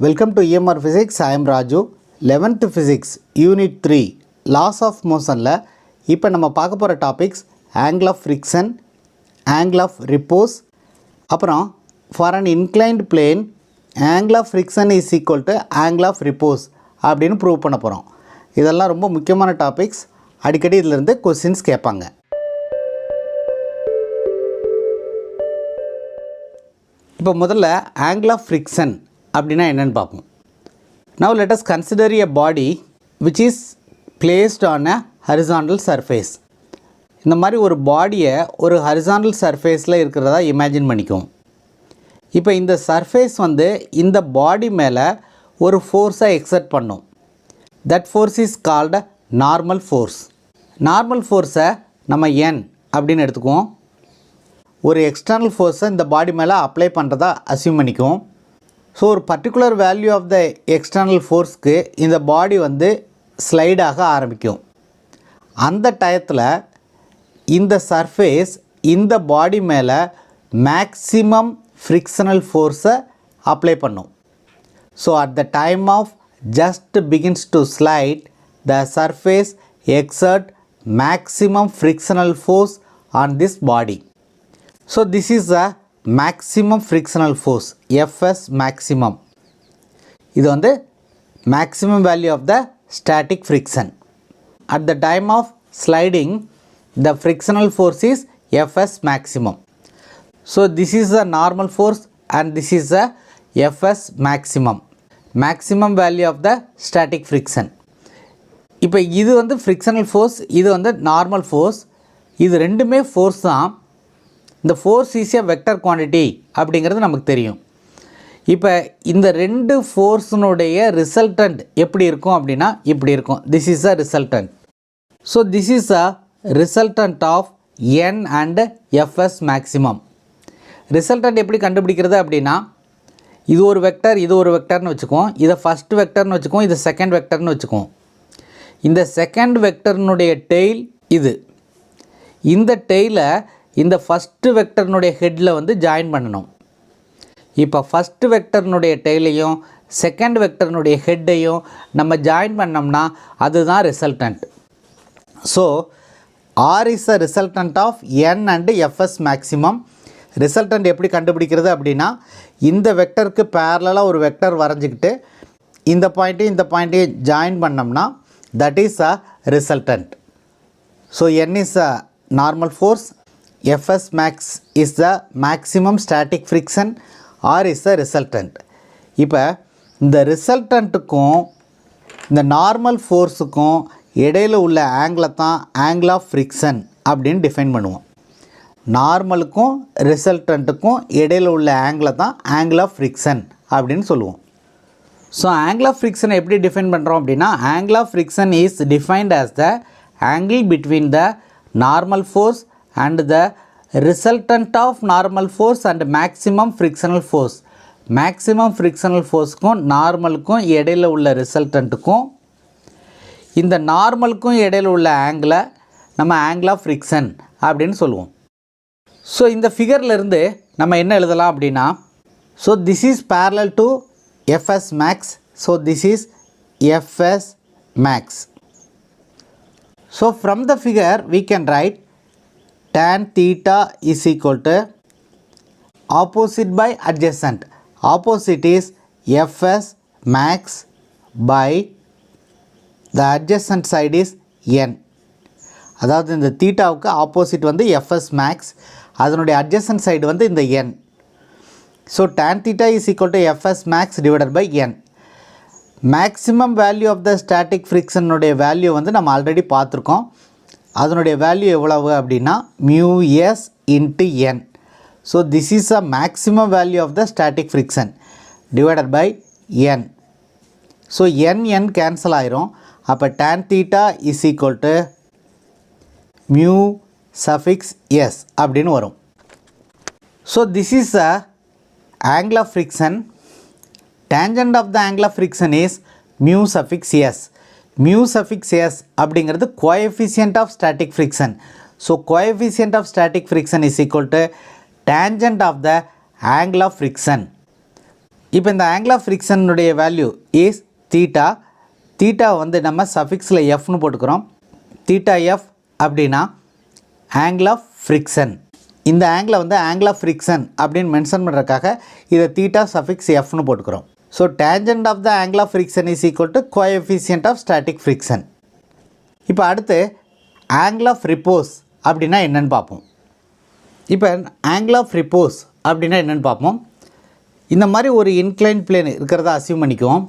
Welcome to EMR Physics. I am Raju. 11th Physics Unit 3 Laws of Motionல இப்போ நம்ம பார்க்க போகிற topics angle of friction, angle of repose, அப்புறம் for an inclined plane angle of friction is equal to angle of repose அப்படின்னு prove பண்ண போகிறோம். இதெல்லாம் ரொம்ப முக்கியமான டாபிக்ஸ். அடிக்கடி இதிலிருந்து கொஸ்டின்ஸ் கேட்பாங்க. இப்போ முதல்ல angle of friction அப்படின்னா என்னன்னு பார்ப்போம். Now let us consider a body which is placed on a horizontal surface. இந்த மாதிரி ஒரு பாடியை ஒரு ஹரிசாண்டல் சர்ஃபேஸில் இருக்கிறதா இமேஜின் பண்ணிக்குவோம். இப்போ இந்த சர்ஃபேஸ் இந்த பாடி மேலே ஒரு ஃபோர்ஸை எக்ஸர்ட் பண்ணும். That force is called normal force. Normal ஃபோர்ஸை நம்ம n அப்படின்னு எடுத்துக்குவோம். ஒரு எக்ஸ்டர்னல் ஃபோர்ஸை இந்த பாடி மேலே அப்ளை பண்ணுறதா அஸ்யூம் பண்ணிக்குவோம். ஸோ ஒரு particular value of the external ஃபோர்ஸ்க்கு இந்த பாடி ஸ்லைடாக ஆரம்பிக்கும். அந்த டயத்தில் இந்த சர்ஃபேஸ் இந்த பாடி மேலே மேக்ஸிமம் ஃப்ரிக்ஷனல் ஃபோர்ஸை அப்ளை பண்ணும். So at the time of just begins to slide the surface exert maximum frictional force on this body. So this is a maximum frictional force, Fs maximum. இது maximum value of the static friction. At the time of sliding, the frictional force is Fs maximum. So this is the normal force and this is the Fs maximum. Maximum value of the static friction. இப்போ இது frictional force, இது normal force. இது ரெண்டுமே force தான். இந்த force is a vector quantity அப்படிங்கிறது நமக்கு தெரியும். இப்போ இந்த ரெண்டு ஃபோர்ஸினுடைய ரிசல்டன்ட் எப்படி இருக்கும் அப்படின்னா இப்படி இருக்கும். This is a resultant. So this is a resultant of n and Fs maximum. Resultant எப்படி கண்டுபிடிக்கிறது அப்படின்னா இது ஒரு வெக்டர் இது ஒரு வெக்டர்னு வச்சுக்குவோம். இதை ஃபஸ்ட் வெக்டர்னு வச்சுக்குவோம், இதை செகண்ட் வெக்டர்னு வச்சுக்குவோம். இந்த செகண்ட் வெக்டர்னுடைய டெய்ல் இது. இந்த டெய்லை இந்த ஃபஸ்ட்டு வெக்டர்னுடைய ஹெட்டில் ஜாயின் பண்ணணும். இப்போ ஃபஸ்ட்டு வெக்டர்னுடைய டெய்லையும் செகண்ட் வெக்டர்னுடைய ஹெட்டையும் நம்ம ஜாயின் பண்ணோம்னா அதுதான் resultant. So R is a resultant of n and Fs maximum. Resultant எப்படி கண்டுபிடிக்கிறது அப்படின்னா இந்த வெக்டருக்கு பேரலாக ஒரு வெக்டர் வரைஞ்சிக்கிட்டு இந்த பாயிண்ட்டையும் ஜாயின் பண்ணோம்னா that is a resultant. So n is a normal force, Fs max is the maximum static friction, R is the resultant. இப்போ இந்த ரிசல்டண்ட்டுக்கும் இந்த நார்மல் ஃபோர்ஸுக்கும் இடையில் உள்ள ஆங்கிளை தான் ஆங்கிள் ஆஃப் ஃப்ரிக்ஷன் அப்படின்னு டிஃபைன் பண்ணுவோம். நார்மலுக்கும் ரிசல்டண்ட்டுக்கும் இடையில் உள்ள ஆங்கிளை தான் ஆங்கிள் ஆஃப் ஃப்ரிக்ஷன் அப்படின்னு சொல்லுவோம். ஸோ ஆங்கிள் ஆஃப் ஃப்ரிக்ஷனை எப்படி டிஃபைன் பண்ணுறோம் அப்படின்னா angle of friction is defined as the angle between the normal force and the resultant of normal force and maximum frictional force. maximum frictional forceக்கும் நார்மலுக்கும் இடையில் உள்ள ரிசல்டண்ட்டுக்கும் இந்த நார்மலுக்கும் இடையில் உள்ள ஆங்கிளை நம்ம ஆங்கிள் ஆஃப் ஃப்ரிக்ஷன் அப்படின்னு சொல்லுவோம். ஸோ இந்த ஃபிகர்லேருந்து நம்ம என்ன எழுதலாம் அப்படின்னா so this is parallel to Fs max. So this is Fs max. So from the figure we can write tan theta is equal to opposite by adjacent. Opposite is Fs max by the adjacent side is n. அதாவது இந்த தீட்டாவுக்கு opposite Fs max, அதனுடைய adjacent side இந்த n. So tan theta is equal to Fs max divided by n. Maximum value of the static friction உடைய value நம்ம already பார்த்துருக்கோம். அதனுடைய value எவ்வளவு அப்படின்னா μs into n. So this is a maximum value of the static friction divided by n. So n cancel ஆயிரும். அப்போ tan theta is equal to mu suffix s அப்படின்னு வரும். So this is a angle of friction. Tangent of the angle of friction is mu suffix s. mu suffix s அப்படிங்கிறது coefficient of static friction. So coefficient of static friction is equal to tangent of the angle of friction. இப்போ இந்த angle of ஃப்ரிக்ஷனுடைய value is theta. Theta வந்து நம்ம சஃபிக்ஸில் எஃப்னு போட்டுக்கிறோம். Theta F அப்படின்னா ஆங்கிள் ஆஃப் ஃப்ரிக்ஷன். இந்த ஆங்கிளை வந்து ஆங்கிள் ஆஃப் ஃப்ரிக்ஷன் அப்படின்னு மென்ஷன் பண்ணுறதுக்காக இதை தீட்டா சஃபிக்ஸ் எஃப்னு போட்டுக்கிறோம். So tangent of the angle of friction is equal to coefficient of static friction. இப்போ அடுத்து ஆங்கிள் ஆஃப் ரிப்போஸ் அப்படின்னா என்னென்னு பார்ப்போம். இப்போ ஆங்கிள் ஆஃப் ரிப்போஸ் அப்படின்னா என்னென்னு பார்ப்போம். இந்த மாதிரி ஒரு இன்க்ளைன் பிளேன் இருக்கிறத அசியூம் பண்ணிக்குவோம்.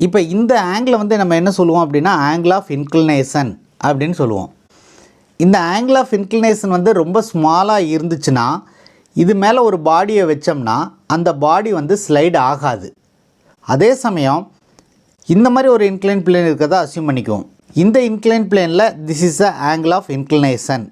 இப்போ இந்த ஆங்கிளை வந்து நம்ம என்ன சொல்லுவோம் அப்படின்னா ஆங்கிள் ஆஃப் இன்க்ளினேஷன் அப்படின்னு சொல்லுவோம். இந்த ஆங்கிள் ஆஃப் இன்க்ளினேஷன் வந்து ரொம்ப ஸ்மாலாக இருந்துச்சுன்னா இது மேலே ஒரு பாடியை வச்சோம்னா அந்த பாடி வந்து ஸ்லைடு ஆகாது. அதே சமயம் இந்த மாதிரி ஒரு இன்க்ளைன் பிளேன் இருக்கிறதா அசியூம் பண்ணிக்குவோம். இந்த இன்க்ளைன் பிளேனில் this is a angle of inclination.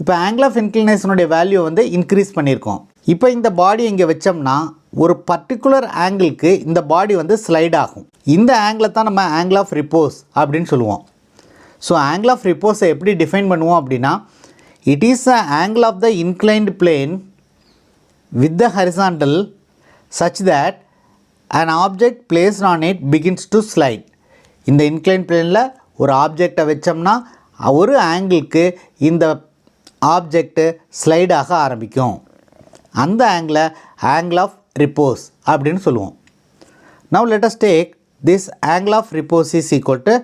இப்போ ஆங்கிள் ஆஃப் இன்க்ளினேஷனுடைய வேல்யூ வந்து இன்க்ரீஸ் பண்ணியிருக்கோம். இப்போ இந்த பாடி இங்கே வச்சோம்னா ஒரு பர்டிகுலர் ஆங்கிளுக்கு இந்த பாடி வந்து ஸ்லைட் ஆகும். இந்த ஆங்கிளை தான் நம்ம ஆங்கிள் ஆஃப் ரிப்போஸ் அப்படின்னு சொல்லுவோம். ஸோ ஆங்கிள் ஆஃப் ரிப்போஸை எப்படி டிஃபைன் பண்ணுவோம் அப்படின்னா it is a angle of the inclined plane with the horizontal such that an object placed on it begins to slide. இந்த இன்க்ளைன் பிளேனில் ஒரு ஆப்ஜெக்டை வச்சோம்னா ஒரு ஆங்கிளுக்கு இந்த ஆப்ஜெக்ட்டு ஸ்லைடாக ஆரம்பிக்கும். அந்த ஆங்கிளை ஆங்கிள் ஆஃப் ரிப்போஸ் அப்படின்னு சொல்லுவோம். Now let us take this angle of repose is equal to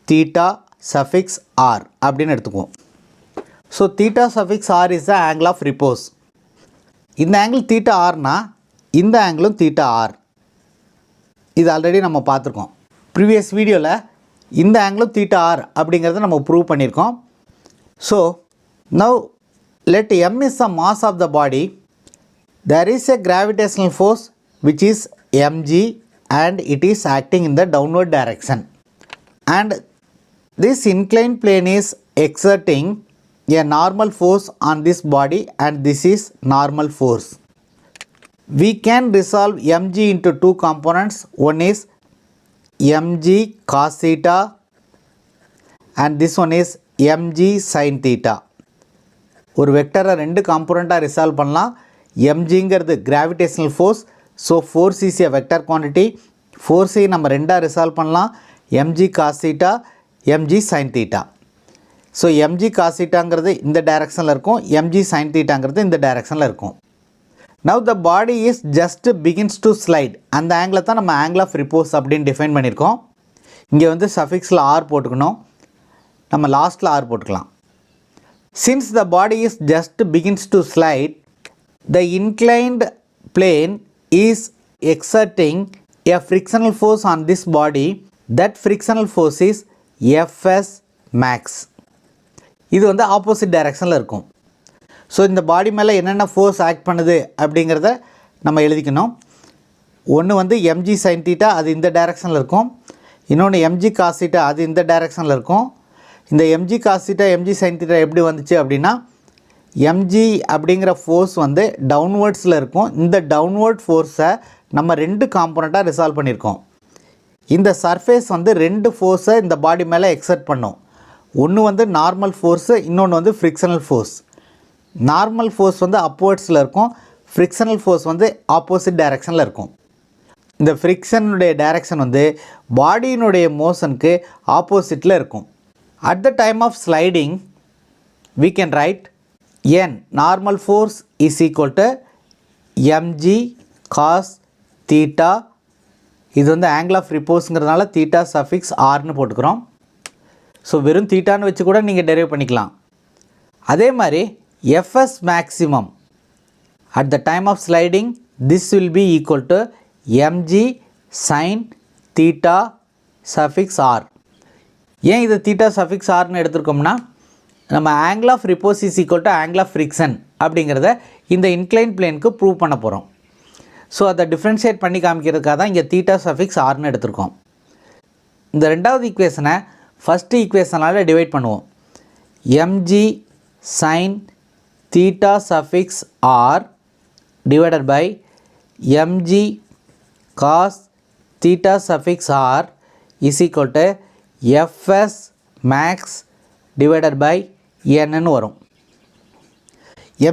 theta suffix r அப்படின்னு எடுத்துக்குவோம். So theta suffix r is the angle of repose. இந்த ஆங்கிள் theta rனா இந்த ஆங்கிளும் theta r. இது ஆல்ரெடி நம்ம பார்த்துருக்கோம். Previous வீடியோவில் இந்த ஆங்கிளும் theta r அப்படிங்கிறத நம்ம ப்ரூவ் பண்ணியிருக்கோம். So now let m is the mass of the body. There is a gravitational force which is mg and it is acting in the downward direction. And this inclined plane is exerting a normal force on this body and this is normal force. We can resolve mg into two components. One is mg cos theta and this one is mg sin theta. ஒரு வெக்டரை ரெண்டு காம்போனண்ட்டாக resolve பண்ணலாம். mgங்கிறது gravitational force. So force is a vector quantity. ஃபோர்ஸையும் நம்ம ரெண்டாக resolve பண்ணலாம். mg cos theta mg sin theta. So mg cos thetaங்கிறது இந்த டைரக்ஷனில் இருக்கும், mg sin thetaங்கிறது இந்த டைரக்ஷனில் இருக்கும். Now the body is just begins to slide. அந்த ஆங்கிளை தான் நம்ம ஆங்கிள் ஆஃப் ரிப்போஸ் அப்படின்னு டிஃபைன் பண்ணியிருக்கோம். இங்கே வந்து சஃபிக்ஸில் ஆர் போட்டுக்கணும், நம்ம லாஸ்ட்டில் ஆர் போட்டுக்கலாம். Since the body is just begins to slide, the inclined plane is exerting a frictional force on this body. That frictional force is Fs max. இது வந்து ஆப்போசிட் டைரக்ஷனில் இருக்கும். ஸோ இந்த பாடி மேலே என்னென்ன ஃபோர்ஸ் ஆக்ட் பண்ணுது அப்படிங்கிறத நம்ம எழுதிக்கணும். ஒன்று வந்து mg sin theta அது இந்த டைரக்ஷனில் இருக்கும். இன்னொன்று mg cos theta அது இந்த டைரக்ஷனில் இருக்கும். இந்த mg cos theta mg sin theta எப்படி வந்துச்சு அப்படின்னா mg அப்படிங்கிற ஃபோர்ஸ் வந்து டவுன்வர்ட்ஸில் இருக்கும். இந்த டவுன்வர்ட் ஃபோர்ஸை நம்ம ரெண்டு காம்போனண்ட்டாக ரிசால்வ் பண்ணியிருக்கோம். இந்த சர்ஃபேஸ் வந்து ரெண்டு ஃபோர்ஸை இந்த பாடி மேலே எக்ஸர்ட் பண்ணும். ஒன்று வந்து நார்மல் ஃபோர்ஸு, இன்னொன்று வந்து ஃப்ரிக்ஷனல் ஃபோர்ஸ். நார்மல் ஃபோர்ஸ் வந்து அப்வர்ட்ஸில் இருக்கும், ஃப்ரிக்ஷனல் ஃபோர்ஸ் வந்து ஆப்போசிட் டைரக்ஷனில் இருக்கும். இந்த ஃப்ரிக்ஷனுடைய டைரக்ஷன் வந்து பாடியினுடைய மோஷனுக்கு ஆப்போசிட்டில் இருக்கும். At the time of sliding, we can write n normal force is equal to mg cos theta. இது வந்து angle of reposeங்கிறதுனால theta suffix rன்னு போட்டுக்கிறோம். ஸோ வெறும் தீட்டான்னு வச்சு கூட நீங்கள் டெரைவ் பண்ணிக்கலாம். அதே மாதிரி fs maximum at the time of sliding this will be equal to mg sin theta suffix r. ஏன் இது தீட்டா சஃபிக்ஸ் ஆர்னு எடுத்துருக்கோம்னா நம்ம angle of repose is equal to angle of friction அப்படிங்கிறத இந்த இன்க்ளைன் பிளேனுக்கு ப்ரூவ் பண்ண போகிறோம். ஸோ அதை டிஃப்ரென்ஷியேட் பண்ணி காமிக்கிறதுக்காக தான் இங்கே தீட்டா சஃபிக்ஸ் ஆர்னு எடுத்திருக்கோம். இந்த ரெண்டாவது ஈக்குவேஷனை ஃபஸ்ட்டு ஈக்குவேஷனால் டிவைட் பண்ணுவோம். mg sin theta suffix r divided by mg cos theta suffix r is equal to fs max divided by n ன்னு வரும்.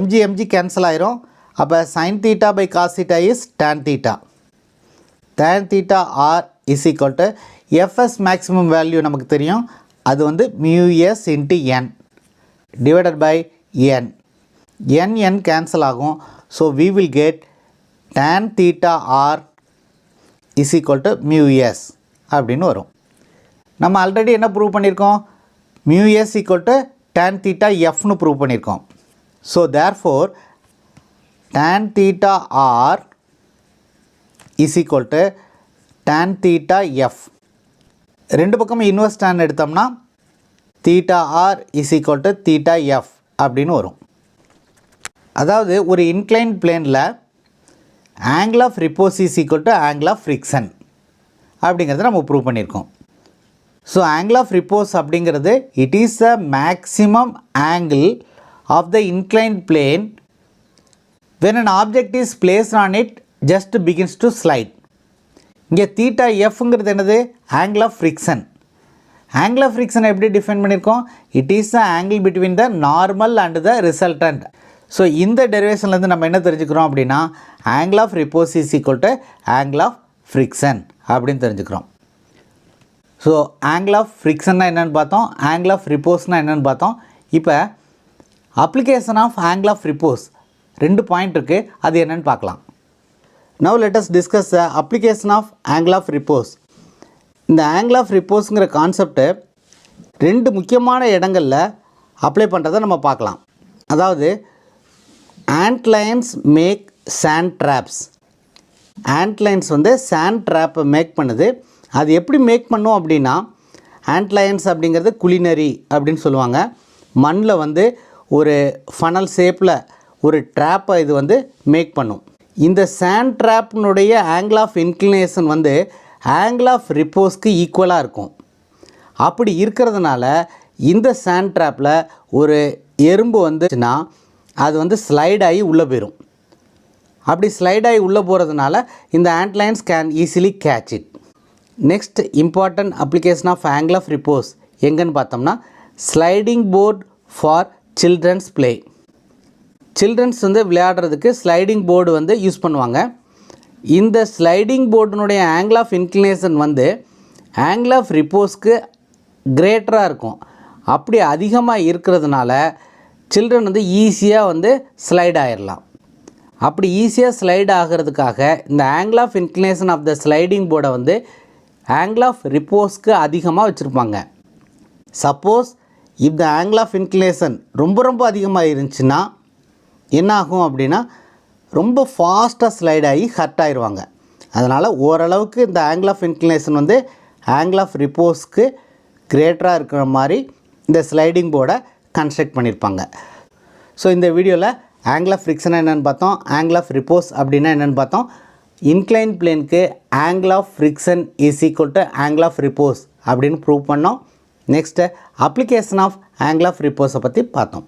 mg mg கேன்சல் ஆயிரும். அப்போ sin theta by cos theta is tan theta. Tan theta r is equal to fs maximum value நமக்கு தெரியும், அது வந்து mu s into n divided by n. n cancel ஆகும். So we will get tan theta r is equal to mu s அப்படின்னு வரும். நம்ம already என்ன prove பண்ணியிருக்கோம், mu s equal to tan theta fனு ப்ரூவ் பண்ணியிருக்கோம். So therefore tan theta r is equal to tan theta f. ரெண்டு பக்கமும் inverse tan எடுத்தோம்னா theta r is equal to theta f அப்படின்னு வரும். அதாவது ஒரு இன்க்ளைன்ட் பிளேனில் angle of repose is equal to angle of friction அப்படிங்கிறத நம்ம ப்ரூவ் பண்ணியிருக்கோம். ஸோ angle of repose அப்படிங்கிறது it is a maximum angle of the inclined plane when an object is placed on it just begins to slide. இங்கே theta fங்கிறது என்னது, angle of friction. angle of friction எப்படி define பண்ணியிருக்கோம், it is the angle between the normal and the resultant. So இந்த டெரிவேஷன்லேருந்து நம்ம என்ன தெரிஞ்சுக்கிறோம் அப்படின்னா angle of repose is equal to angle of friction அப்படின்னு தெரிஞ்சுக்கிறோம். ஸோ angle of frictionனா என்னென்னு பார்த்தோம், angle of reposeனா என்னென்னு பார்த்தோம். இப்போ application of angle of repose ரெண்டு பாயிண்ட் இருக்குது, அது என்னென்னு பார்க்கலாம். Now let us discuss the application of angle of repose. இந்த angle of reposeங்கிற கான்செப்ட்டு ரெண்டு முக்கியமான இடங்களில் அப்ளை பண்ணுறதை நம்ம பார்க்கலாம். அதாவது antlions make sand traps. antlions வந்து sand trap மேக் பண்ணுது. அது எப்படி மேக் பண்ணும் அப்படின்னா, antlions அப்படிங்கிறது குலினரி அப்படின்னு சொல்லுவாங்க. மண்ணில் வந்து ஒரு ஃபனல் ஷேப்பில் ஒரு ட்ராப்பை இது வந்து மேக் பண்ணும். இந்த sand trapனுடைய angle of inclination வந்து angle of reposeக்கு ஈக்குவலாக இருக்கும். அப்படி இருக்கிறதுனால இந்த sand trapல ஒரு எறும்பு வந்துச்சுன்னா அது வந்து ஸ்லைட் ஆகி உள்ளே போயிடும். அப்படி ஸ்லைட் ஆகி உள்ளே போகிறதுனால இந்த antlions can easily catch it. Next important application of angle of repose எங்கன்னு பார்த்தோம்னா sliding board for children's play. Children's வந்து விளையாடுறதுக்கு ஸ்லைடிங் போர்டு வந்து யூஸ் பண்ணுவாங்க. இந்த ஸ்லைடிங் போர்டினுடைய angle of inclination வந்து angle of reposeக்கு கிரேட்டராக இருக்கும். அப்படி அதிகமாக இருக்கிறதுனால சில்ட்ரன் வந்து ஈஸியாக வந்து ஸ்லைட் ஆகிடலாம். அப்படி ஈஸியாக ஸ்லைட் ஆகிறதுக்காக இந்த angle of inclination of the sliding போர்டை வந்து angle of reposeக்கு அதிகமாக வச்சுருப்பாங்க. Suppose if the angle of inclination ரொம்ப அதிகமாக இருந்துச்சுன்னா என்ன ஆகும் அப்படின்னா ரொம்ப ஃபாஸ்ட்டாக ஸ்லைட் ஆகி ஹர்ட் ஆகிடுவாங்க. அதனால் ஓரளவுக்கு இந்த angle of inclination வந்து angle of reposeக்கு கிரேட்டராக இருக்கிற மாதிரி இந்த ஸ்லைடிங் போர்டை கன்ஸ்ட்ரக்ட் பண்ணியிருப்பாங்க. ஸோ இந்த வீடியோவில் angle of friction என்னென்னு பார்த்தோம், angle of repose அப்படின்னா என்னென்னு பார்த்தோம். இன்க்ளைன் பிளேனுக்கு angle of friction is equal to angle of repose அப்படின்னு ப்ரூவ் பண்ணோம். Next application of angle of repose பற்றி பார்த்தோம்.